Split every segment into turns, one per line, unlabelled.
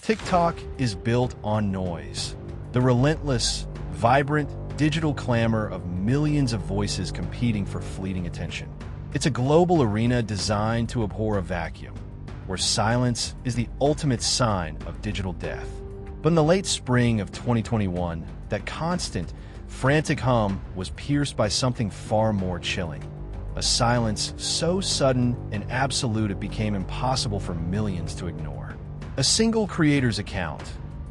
TikTok is built on noise, the relentless, vibrant, digital clamor of millions of voices competing for fleeting attention. It's a global arena designed to abhor a vacuum, where silence is the ultimate sign of digital death. But in the late spring of 2021, that constant, frantic hum was pierced by something far more chilling. A silence so sudden and absolute it became impossible for millions to ignore. A single creator's account,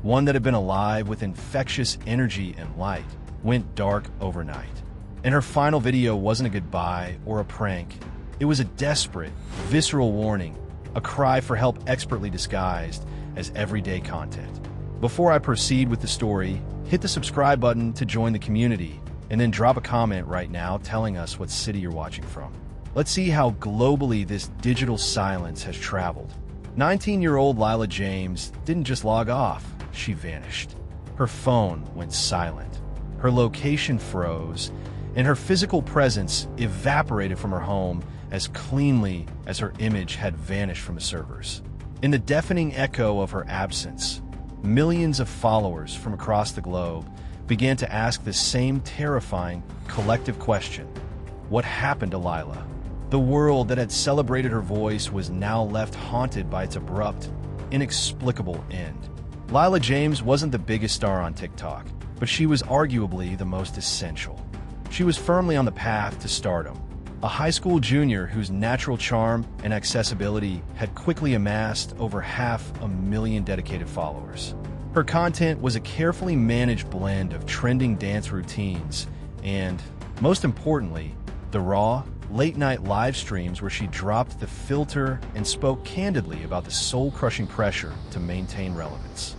one that had been alive with infectious energy and light, went dark overnight. And her final video wasn't a goodbye or a prank. It was a desperate, visceral warning, a cry for help expertly disguised as everyday content. Before I proceed with the story, hit the subscribe button to join the community, and then drop a comment right now telling us what city you're watching from. Let's see how globally this digital silence has traveled. 19-year-old Lila James didn't just log off, she vanished. Her phone went silent, her location froze, and her physical presence evaporated from her home as cleanly as her image had vanished from the servers. In the deafening echo of her absence, millions of followers from across the globe began to ask the same terrifying, collective question: what happened to Lila? The world that had celebrated her voice was now left haunted by its abrupt, inexplicable end. Lila James wasn't the biggest star on TikTok, but she was arguably the most essential. She was firmly on the path to stardom, a high school junior whose natural charm and accessibility had quickly amassed over 500,000 dedicated followers. Her content was a carefully managed blend of trending dance routines and, most importantly, the raw, late-night live streams where she dropped the filter and spoke candidly about the soul-crushing pressure to maintain relevance.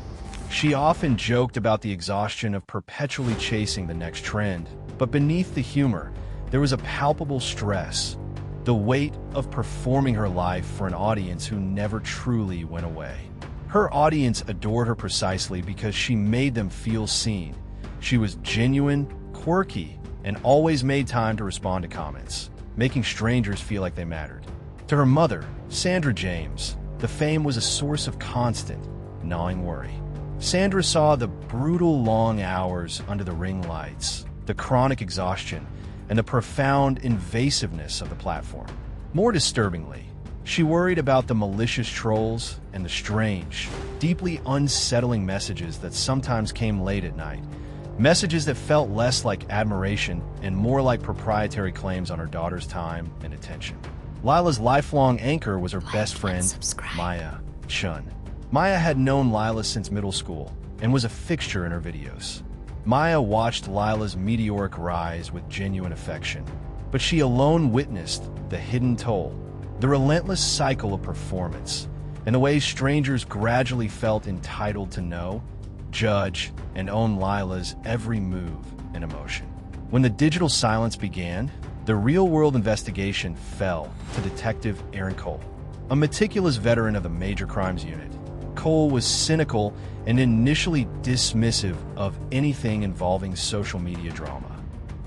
She often joked about the exhaustion of perpetually chasing the next trend, but beneath the humor, there was a palpable stress, the weight of performing her life for an audience who never truly went away. Her audience adored her precisely because she made them feel seen. She was genuine, quirky, and always made time to respond to comments, making strangers feel like they mattered. To her mother, Sandra James, the fame was a source of constant, gnawing worry. Sandra saw the brutal long hours under the ring lights, the chronic exhaustion, and the profound invasiveness of the platform. More disturbingly, she worried about the malicious trolls and the strange, deeply unsettling messages that sometimes came late at night, messages that felt less like admiration and more like proprietary claims on her daughter's time and attention. Lila's lifelong anchor was her best friend, Maya Chun. Maya had known Lila since middle school and was a fixture in her videos. Maya watched Lila's meteoric rise with genuine affection, but she alone witnessed the hidden toll, the relentless cycle of performance, and the way strangers gradually felt entitled to know, judge, and own Lila's every move and emotion. When the digital silence began, the real-world investigation fell to Detective Aaron Cole. A meticulous veteran of the Major Crimes Unit, Cole was cynical and initially dismissive of anything involving social media drama.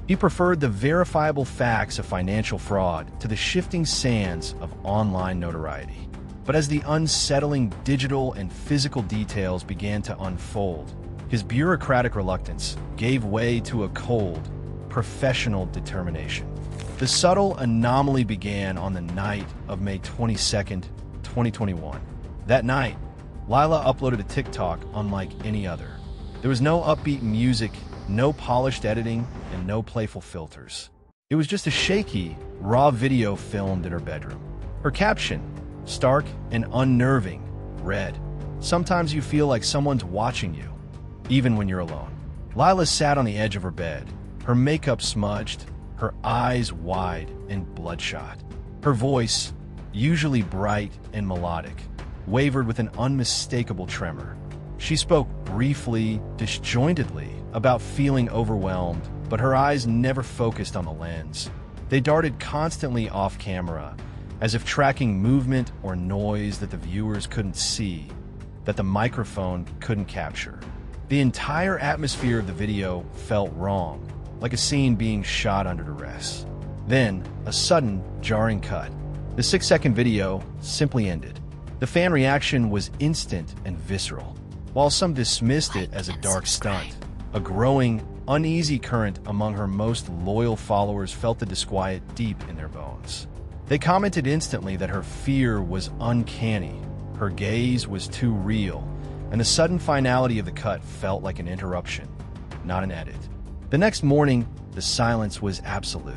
He preferred the verifiable facts of financial fraud to the shifting sands of online notoriety. But as the unsettling digital and physical details began to unfold, his bureaucratic reluctance gave way to a cold, professional determination. The subtle anomaly began on the night of May 22nd, 2021. That night, Lila uploaded a TikTok unlike any other. There was no upbeat music, no polished editing, and no playful filters. It was just a shaky, raw video filmed in her bedroom. Her caption, stark and unnerving, read, "Sometimes you feel like someone's watching you, even when you're alone." Lila sat on the edge of her bed, her makeup smudged, her eyes wide and bloodshot. Her voice, usually bright and melodic, wavered with an unmistakable tremor. She spoke briefly, disjointedly, about feeling overwhelmed, but her eyes never focused on the lens. They darted constantly off camera, as if tracking movement or noise that the viewers couldn't see, that the microphone couldn't capture. The entire atmosphere of the video felt wrong, like a scene being shot under duress. Then, a sudden, jarring cut. The 6-second video simply ended. The fan reaction was instant and visceral. while some dismissed it as a dark stunt. A growing, uneasy current among her most loyal followers felt the disquiet deep in their bones. They commented instantly that her fear was uncanny, her gaze was too real, and the sudden finality of the cut felt like an interruption, not an edit. The next morning, the silence was absolute.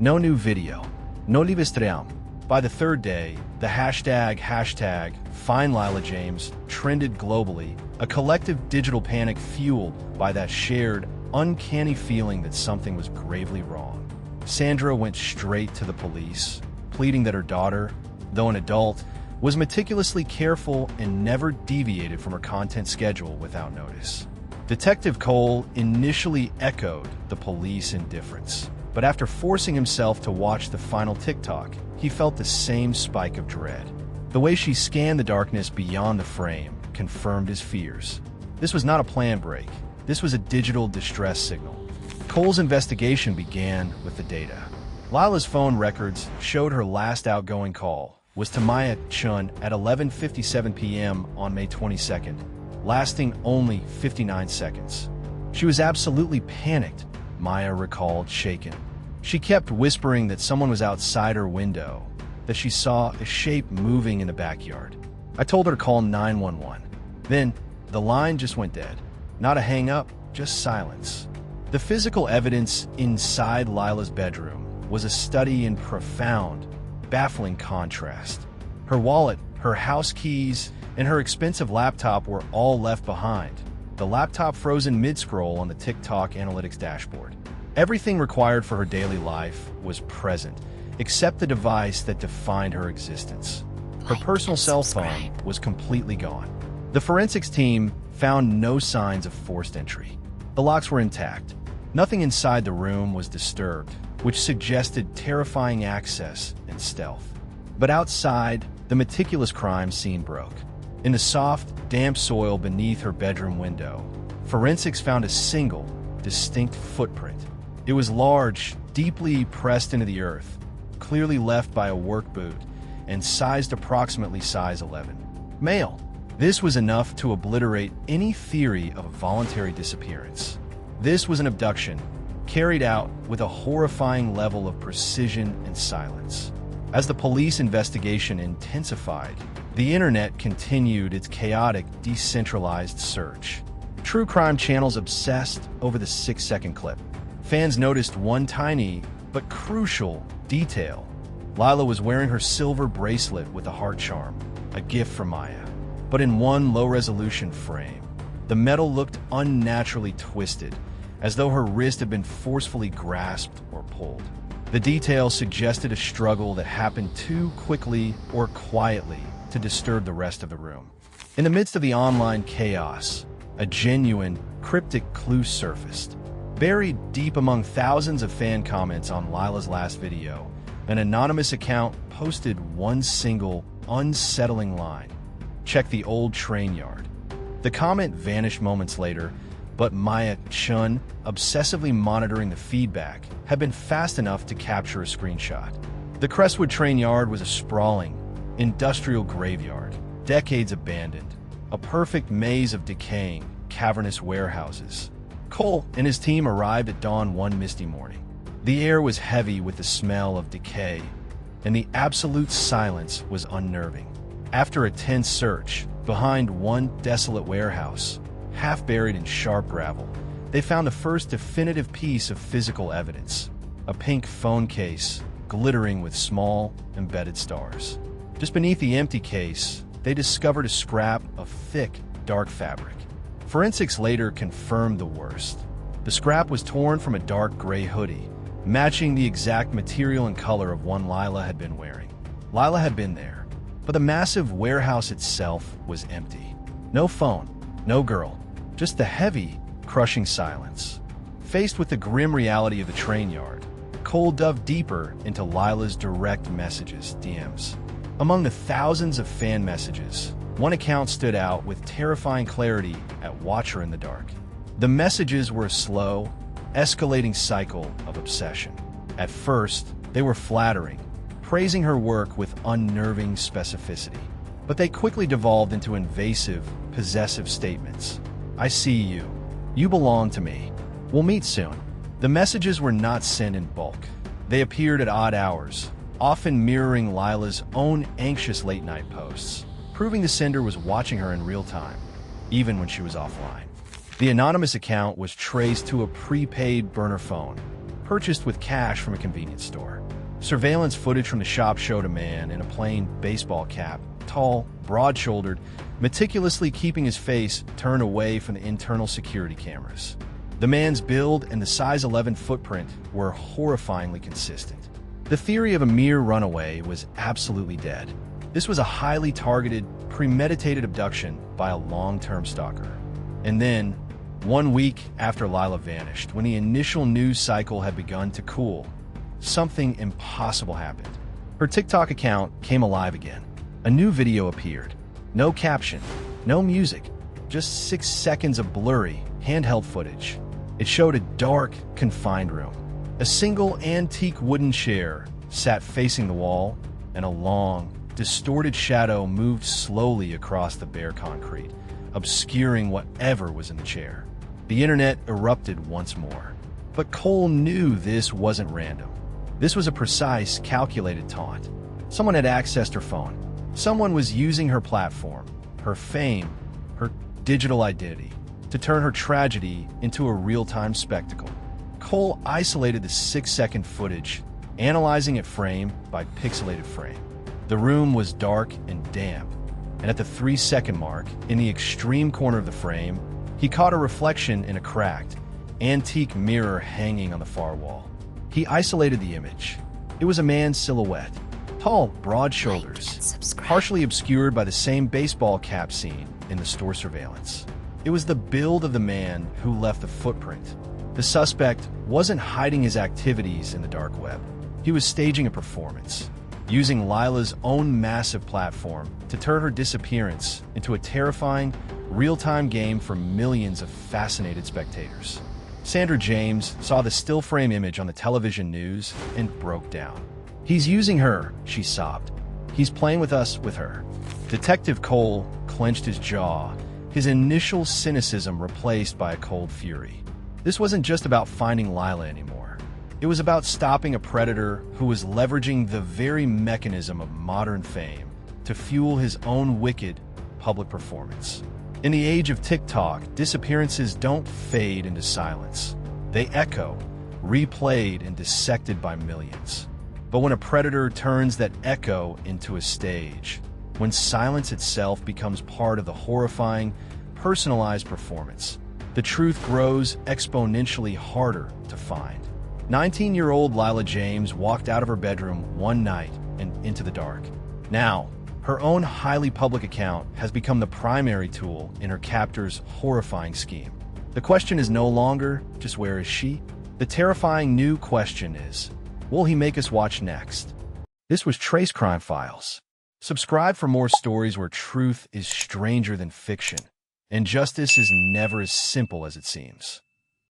No new video, no livestream. By the third day, the hashtag #FindLilaJames trended globally, a collective digital panic fueled by that shared, uncanny feeling that something was gravely wrong. Sandra went straight to the police, pleading that her daughter, though an adult, was meticulously careful and never deviated from her content schedule without notice. Detective Cole initially echoed the police indifference, but after forcing himself to watch the final TikTok, he felt the same spike of dread. The way she scanned the darkness beyond the frame confirmed his fears. This was not a planned break. This was a digital distress signal. Cole's investigation began with the data. Lila's phone records showed her last outgoing call was to Maya Chun at 11:57 p.m. on May 22nd, lasting only 59 seconds. She was absolutely panicked, Maya recalled, shaken. She kept whispering that someone was outside her window, that she saw a shape moving in the backyard. I told her to call 911. Then, the line just went dead. Not a hang-up, just silence. The physical evidence inside Lila's bedroom was a study in profound, baffling contrast. Her wallet, her house keys, and her expensive laptop were all left behind, the laptop frozen mid-scroll on the TikTok analytics dashboard. Everything required for her daily life was present, except the device that defined her existence. Her personal cell phone was completely gone. The forensics team found no signs of forced entry. The locks were intact. Nothing inside the room was disturbed, which suggested terrifying access and stealth. But outside, the meticulous crime scene broke. In the soft, damp soil beneath her bedroom window, forensics found a single, distinct footprint. It was large, deeply pressed into the earth, clearly left by a work boot, and sized approximately size 11. Male. This was enough to obliterate any theory of a voluntary disappearance. This was an abduction, carried out with a horrifying level of precision and silence. As the police investigation intensified, the internet continued its chaotic, decentralized search. True crime channels obsessed over the 6-second clip. Fans noticed one tiny but crucial detail. Lila was wearing her silver bracelet with a heart charm, a gift from Maya. But in one low-resolution frame, the metal looked unnaturally twisted, as though her wrist had been forcefully grasped or pulled. The detail suggested a struggle that happened too quickly or quietly to disturb the rest of the room. In the midst of the online chaos, a genuine, cryptic clue surfaced. Buried deep among thousands of fan comments on Lila's last video, an anonymous account posted one single, unsettling line. "Check the old train yard." The comment vanished moments later, but Maya Chun, obsessively monitoring the feedback, had been fast enough to capture a screenshot. The Crestwood train yard was a sprawling, industrial graveyard, decades abandoned, a perfect maze of decaying, cavernous warehouses. Cole and his team arrived at dawn one misty morning. The air was heavy with the smell of decay, and the absolute silence was unnerving. After a tense search, behind one desolate warehouse, half buried in sharp gravel, they found the first definitive piece of physical evidence, a pink phone case glittering with small, embedded stars. Just beneath the empty case, they discovered a scrap of thick, dark fabric. Forensics later confirmed the worst. The scrap was torn from a dark gray hoodie, matching the exact material and color of one Lila had been wearing. Lila had been there, but the massive warehouse itself was empty. No phone, no girl, just the heavy, crushing silence. Faced with the grim reality of the train yard, Cole dove deeper into Lila's direct messages, DMs. Among the thousands of fan messages, one account stood out with terrifying clarity at "Watch Her in the Dark." The messages were a slow, escalating cycle of obsession. At first, they were flattering, praising her work with unnerving specificity. but they quickly devolved into invasive, possessive statements. I see you. You belong to me. We'll meet soon. The messages were not sent in bulk. They appeared at odd hours, often mirroring Lila's own anxious late-night posts, proving the sender was watching her in real time, even when she was offline. The anonymous account was traced to a prepaid burner phone, purchased with cash from a convenience store. Surveillance footage from the shop showed a man in a plain baseball cap, tall, broad-shouldered, meticulously keeping his face turned away from the internal security cameras. The man's build and the size 11 footprint were horrifyingly consistent. The theory of a mere runaway was absolutely dead. This was a highly targeted, premeditated abduction by a long-term stalker. And then, 1 week after Lila vanished, when the initial news cycle had begun to cool, something impossible happened. Her TikTok account came alive again. A new video appeared. No caption, no music, just 6 seconds of blurry, handheld footage. It showed a dark, confined room. A single antique wooden chair sat facing the wall, and a long, distorted shadow moved slowly across the bare concrete, obscuring whatever was in the chair. The internet erupted once more. But Cole knew this wasn't random. This was a precise, calculated taunt. Someone had accessed her phone. Someone was using her platform, her fame, her digital identity, to turn her tragedy into a real-time spectacle. Cole isolated the 6-second footage, analyzing it frame by pixelated frame. The room was dark and damp, and at the 3-second mark, in the extreme corner of the frame, he caught a reflection in a cracked, antique mirror hanging on the far wall. He isolated the image. It was a man's silhouette, tall, broad shoulders, partially obscured by the same baseball cap seen in the store surveillance. It was the build of the man who left the footprint. The suspect wasn't hiding his activities in the dark web. He was staging a performance, using Lila's own massive platform to turn her disappearance into a terrifying, real-time game for millions of fascinated spectators. Sandra James saw the still-frame image on the television news and broke down. "He's using her," she sobbed. "He's playing with us with her." Detective Cole clenched his jaw, his initial cynicism replaced by a cold fury. This wasn't just about finding Lila anymore. It was about stopping a predator who was leveraging the very mechanism of modern fame to fuel his own wicked public performance. In the age of TikTok, disappearances don't fade into silence. They echo, replayed and dissected by millions. But when a predator turns that echo into a stage, when silence itself becomes part of the horrifying, personalized performance, the truth grows exponentially harder to find. 19-year-old Lila James walked out of her bedroom one night and into the dark. Now, her own highly public account has become the primary tool in her captor's horrifying scheme. The question is no longer just where is she? The terrifying new question is, will he make us watch next? This was Trace Crime Files. Subscribe for more stories where truth is stranger than fiction, and justice is never as simple as it seems.